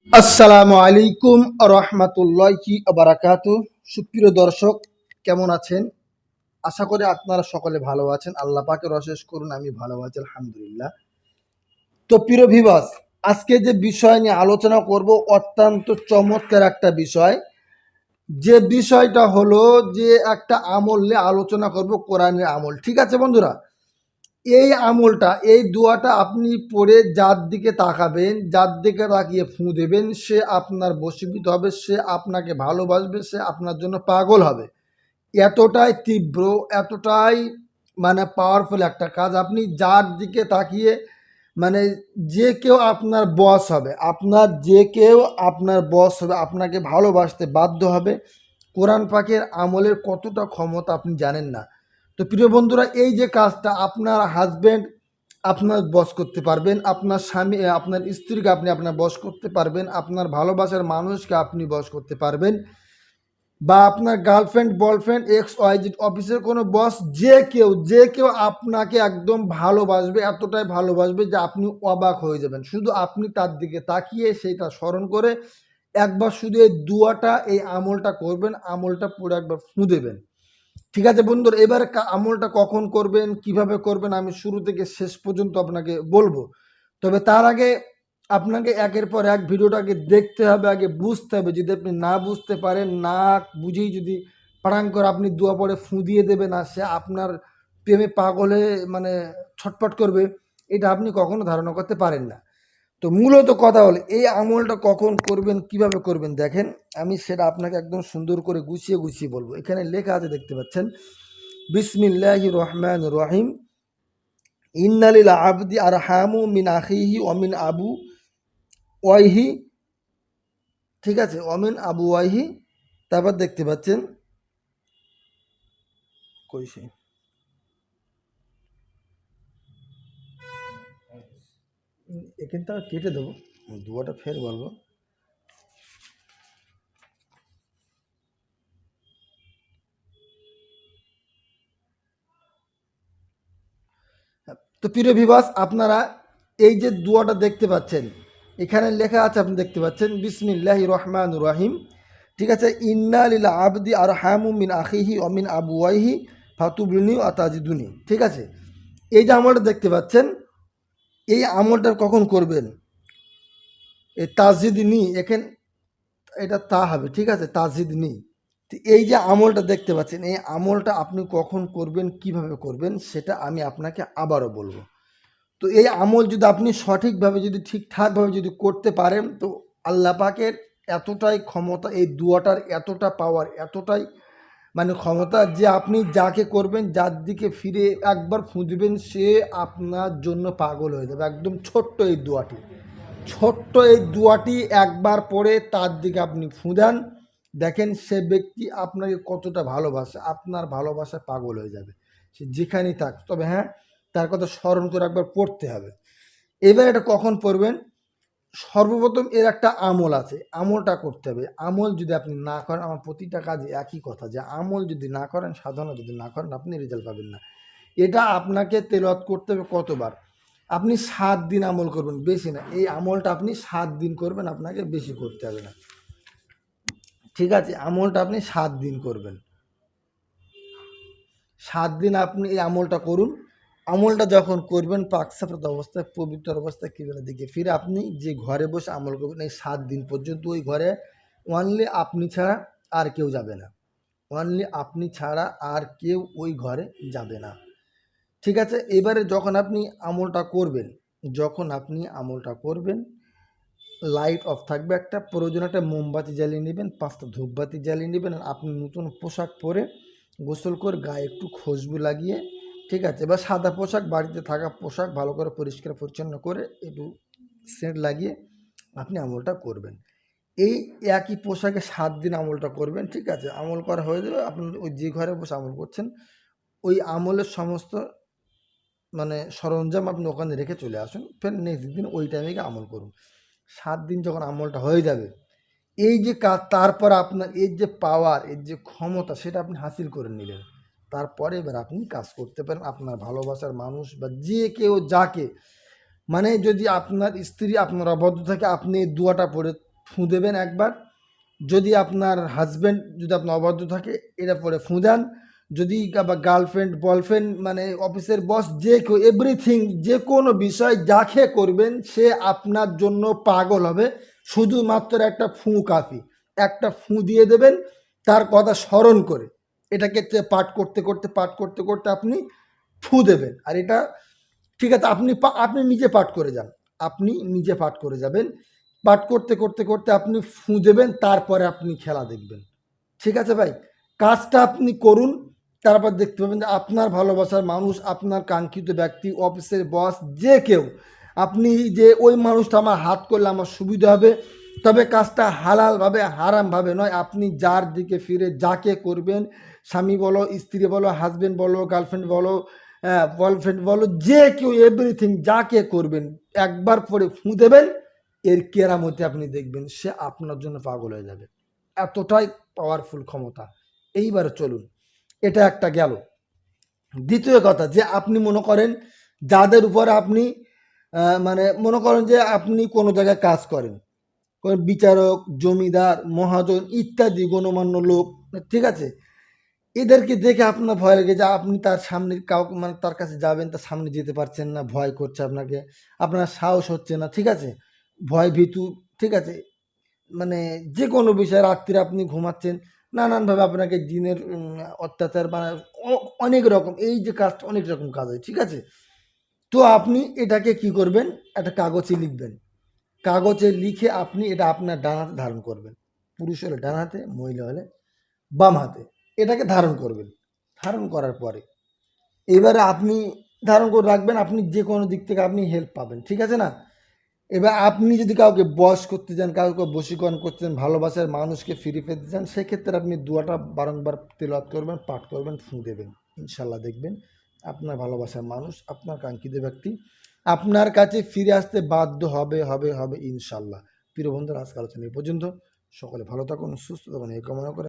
আসসালামু আলাইকুম রহমতুল্লাহি বারাকাতু। সুপ্রিয় দর্শক, কেমন আছেন? আশা করি আপনারা সকলে ভালো আছেন। আল্লাহ পাকের অশেষ করুন, আমি ভালো আছি আলহামদুলিল্লাহ। তো প্রিয় ভিউয়ার্স, আজকে যে বিষয় নিয়ে আলোচনা করব অত্যন্ত চমৎকার একটা বিষয়। যে বিষয়টা হলো যে একটা আমল নিয়ে আলোচনা করব, কোরআনের আমল। ঠিক আছে বন্ধুরা, এই আমলটা, এই দোয়াটা আপনি পড়ে যার দিকে তাকাবেন, যার দিকে তাকিয়ে ফু দেবেন, সে আপনার বশীভূত হবে, সে আপনাকে ভালোবাসবে, সে আপনার জন্য পাগল হবে। এতটাই তীব্র, এতটাই পাওয়ারফুল একটা কাজ। আপনি যার দিকে তাকিয়ে মানে যে কেউ আপনার বস হবে, যে কেউ আপনার বস হবে, আপনাকে ভালোবাসতে বাধ্য হবে। কোরআন পাকের আমলের কতটা ক্ষমতা আপনি জানেন না। তো প্রিয় বন্ধুরা, এই যে কাজটা আপনার হাজব্যান্ড আপনার বশ করতে পারবেন, আপনার স্বামী আপনার স্ত্রীকে আপনি আপনার বশ করতে পারবেন, আপনার ভালোবাসার মানুষকে আপনি বশ করতে পারবেন, বা আপনার girlfriend, boyfriend, X Y Z অফিসের কোনো বস, যে কেউ আপনাকে একদম ভালোবাসবে, এতটাই ভালোবাসবে যে আপনি অবাক হয়ে যাবেন। শুধু আপনি তার দিকে তাকিয়ে সেইটা স্মরণ করে একবার শুধু এই দুয়াটা, এই আমলটা করবেন, আমলটা পুরো একবার ফু দেবেন। ঠিক আছে বন্ধুরা, এবার আমলটা কখন করবেন, কিভাবে করবেন, আমি শুরু থেকে শেষ পর্যন্ত আপনাকে বলবো। তবে তার আগে আপনাকে একের পর এক ভিডিওটাকে দেখতে হবে, আগে বুঝতে হবে। যদি আপনি না বুঝতে পারেন, না বুঝেই যদি পাড়াং করে আপনি দোয়া পড়ে ফু দিয়ে দেবেন আর সে আপনার প্রেমে পাগলে ছটফট করবে, এটা আপনি কখনো ধারণা করতে পারেন না। তো মূলত কথা হলো, এই আমলটা কখন করবেন, কিভাবে করবেন, দেখেন আমি সেটা আপনাকে একদম সুন্দর করে গুছিয়ে গুছিয়ে বলবো। এখানে লেখা আছে, দেখতে পাচ্ছেন, বিসমিল্লাহির রহমানির রহিম, ইন্নালিল আবদি আরহামু মিন আখিহি অমিন আবু ওয়াইহি। ঠিক আছে, অমিন আবু ওয়াইহি। তারপর দেখতে পাচ্ছেন কইছে, এখানটা কেটে দেবো, দুয়াটা ফের বলবো। তো প্রিয় ভিউয়ার্স, আপনারা এই যে দুয়াটা দেখতে পাচ্ছেন, এখানে লেখা আছে, আপনি দেখতে পাচ্ছেন, বিসমিল্লাহির রহমানির রহিম। ঠিক আছে, ইন্না লিল আবদি আরহামু মিন আখিহি অমিন আবুয়াইহি ফাতুবনি আতাজিদুনি। ঠিক আছে, এই যে আমলটা দেখতে পাচ্ছেন, এই আমলটা কখন করবেন? এই তাজিদ নি, এখানে এটা তা হবে। ঠিক আছে, তাজিদ নি। এই যে আমলটা দেখতে পাচ্ছেন, এই আমলটা আপনি কখন করবেন, কিভাবে করবেন, সেটা আমি আপনাকে আবারও বলবো। তো এই আমল যদি আপনি সঠিকভাবে, যদি ঠিকঠাকভাবে যদি করতে পারেন, তো আল্লাহ পাকের এতটাই ক্ষমতা, এই দুয়াটার এতটা পাওয়ার, এতটাই ক্ষমতা, যে আপনি যাকে করবেন, যার দিকে ফিরে একবার ফুঁজবেন, সে আপনার জন্য পাগল হয়ে যাবে। একদম ছোট্ট এই দুয়াটি একবার পরে তার দিকে আপনি ফুঁদান, দেখেন সে ব্যক্তি আপনাকে কতটা ভালোবাসে, আপনার ভালোবাসায় পাগল হয়ে যাবে, সে যেখানেই থাক। তবে হ্যাঁ, তার কথা স্মরণ করে একবার পড়তে হবে। এবার এটা কখন পড়বেন? সর্বপ্রথম এর একটা আমল আছে, আমলটা করতে হবে। আমল যদি আপনি না করেন, আমার প্রতিটা কাজে একই কথা, যে আমল যদি না করেন, সাধনা যদি না করেন, আপনি রেজাল্ট পাবেন না। এটা আপনাকে তেলাওয়াত করতে হবে কতবার? আপনি 7 দিন আমল করবেন, বেশি না। এই আমলটা আপনি 7 দিন করবেন, আপনাকে বেশি করতে হবে না। ঠিক আছে, আমলটা আপনি 7 দিন করবেন। 7 দিন আপনি এই আমলটা করুন। আমলটা যখন করবেন, পাকসাফাত অবস্থায়, পবিত্র অবস্থায়, কিবলার দিকে ফিরে আপনি যে ঘরে বসে আমল করবেন, এই 7 দিন পর্যন্ত ওই ঘরে অনলি আপনি ছাড়া আর কেউ যাবে না। অনলি আপনি ছাড়া আর কেউ ওই ঘরে যাবে না। ঠিক আছে, এবারে যখন আপনি আমলটা করবেন, লাইট অফ থাকবে, একটা প্রয়োজন একটা মোমবাতি জ্বালিয়ে নেবেন, 5টা ধূপবাতি জ্বালিয়ে নেবেন। আর আপনি নতুন পোশাক পরে, গোসল করে, গায়ে একটু খুশবু লাগিয়ে, ঠিক আছে, বা সাদা পোশাক, বাড়িতে থাকা পোশাক ভালো করে পরিষ্কার পরিচ্ছন্ন করে একটু সেন্ট লাগিয়ে আপনি আমলটা করবেন। এই একই পোশাকে 7 দিন আমলটা করবেন। ঠিক আছে, আমল করা হয়ে যাবে, আপনি ওই যে ঘরে বসে আমল করছেন, ওই আমলের সমস্ত সরঞ্জাম আপনি ওখানে রেখে চলে আসুন। ফের নেক্সট দিন ওই টাইমে গিয়ে আমল করুন। 7 দিন যখন আমলটা হয়ে যাবে, এই যে কাজ, তারপর আপনার এর যে পাওয়ার, এর যে ক্ষমতা, সেটা আপনি হাসিল করে নিলেন। তারপরে এবার আপনি কাজ করতে পারেন আপনার ভালোবাসার মানুষ বা যে কেউ যাকে, যদি আপনার স্ত্রী আপনার অবদ্ধ থাকে, আপনি এই দুয়াটা পড়ে ফুঁ দেবেন একবার। যদি আপনার হাজব্যান্ড যদি আপনার অবাধ্য থাকে এটা পরে ফুঁ দেন। যদি আবার গার্লফ্রেন্ড বয়ফ্রেন্ড মানে অফিসের বস যে কেউ এভরিথিং যে কোনো বিষয় যাকে করবেন সে আপনার জন্য পাগল হবে। শুধুমাত্র একটা ফুঁ কাফি। একটা ফুঁ দিয়ে দেবেন তার কথা স্মরণ করে। এটাকে পাঠ করতে আপনি ফুঁ দেবেন। আর এটা ঠিক আছে, আপনি নিজে পাঠ করে যান। আপনি নিজে পাঠ করে যাবেন। পাঠ করতে আপনি ফুঁ দেবেন, তারপরে আপনি খেলা দেখবেন। ঠিক আছে ভাই? কাজটা আপনি করুন, তারপর দেখতে পাবেন যে আপনার ভালোবাসার মানুষ, আপনার কাঙ্ক্ষিত ব্যক্তি, অফিসের বস যে কেউ, আপনি যে ওই মানুষটা আমার হাত করলে আমার সুবিধা হবে, তবে কাজটা হালালভাবে হারামভাবে নয়। আপনি যার দিকে ফিরে যাকে করবেন, স্বামী বলো, স্ত্রী বলো, হাজব্যান্ড বলো, গার্লফ্রেন্ড বলো, বয়ফ্রেন্ড বলো, যে কেউ এভরিথিং যাকে করবেন একবার পরে ফুঁ দেবেন, এর কেরামতি আপনি দেখবেন সে আপনার জন্য পাগল হয়ে যাবে। এতটাই পাওয়ারফুল ক্ষমতা। এইবার চলুন, এটা একটা গেল। দ্বিতীয় কথা, যে আপনি মনে করেন যাদের উপরে আপনি মানে মনে করেন যে আপনি কোনো জায়গায় কাজ করেন, কোনো বিচারক, জমিদার, মহাজন ইত্যাদি গণ্যমান্য লোক, ঠিক আছে? এদেরকে দেখে আপনার ভয় লাগে যে আপনি তার সামনে কাউকে মানে তার কাছে যাবেন, তার সামনে যেতে পারছেন না, ভয় করছে আপনাকে, আপনার সাহস হচ্ছে না, ঠিক আছে? ভয় ভীতু, ঠিক আছে? মানে যে কোনো বিষয়ে রাত্রে আপনি ঘুমাচ্ছেন, নানানভাবে আপনাকে জিনের অত্যাচার মানে অনেক রকম, এই যে কাজটা অনেক রকম কাজ হয়, ঠিক আছে? তো আপনি এটাকে কি করবেন, একটা কাগজে লিখবেন। কাগজে লিখে আপনি এটা আপনার ডান হাতে ধারণ করবেন। পুরুষ হলে ডান হাতে, মহিলা হলে বাম হাতে এটাকে ধারণ করবেন। ধারণ করার পরে এবারে আপনি ধারণ করে রাখবেন, আপনি যে কোনো দিক থেকে আপনি হেল্প পাবেন, ঠিক আছে না? এবার আপনি যদি কাউকে বশ করতে চান, কাউকে বশীকরণ করতে চান, ভালোবাসার মানুষকে ফিরে পেতে চান, সেক্ষেত্রে আপনি দোয়াটা বারংবার তেলাওয়াত করবেন, পাঠ করবেন, ফুঁ দেবেন। ইনশাল্লাহ দেখবেন আপনার ভালোবাসার মানুষ, আপনার কাঙ্ক্ষিত ব্যক্তি আপনার কাছে ফিরে আসতে বাধ্য হবে ইনশাল্লাহ। প্রিয় বন্ধুরা, আজকে আলোচনা এই পর্যন্ত। সকলে ভালো থাকুন, সুস্থ থাকুন এই কামনা করে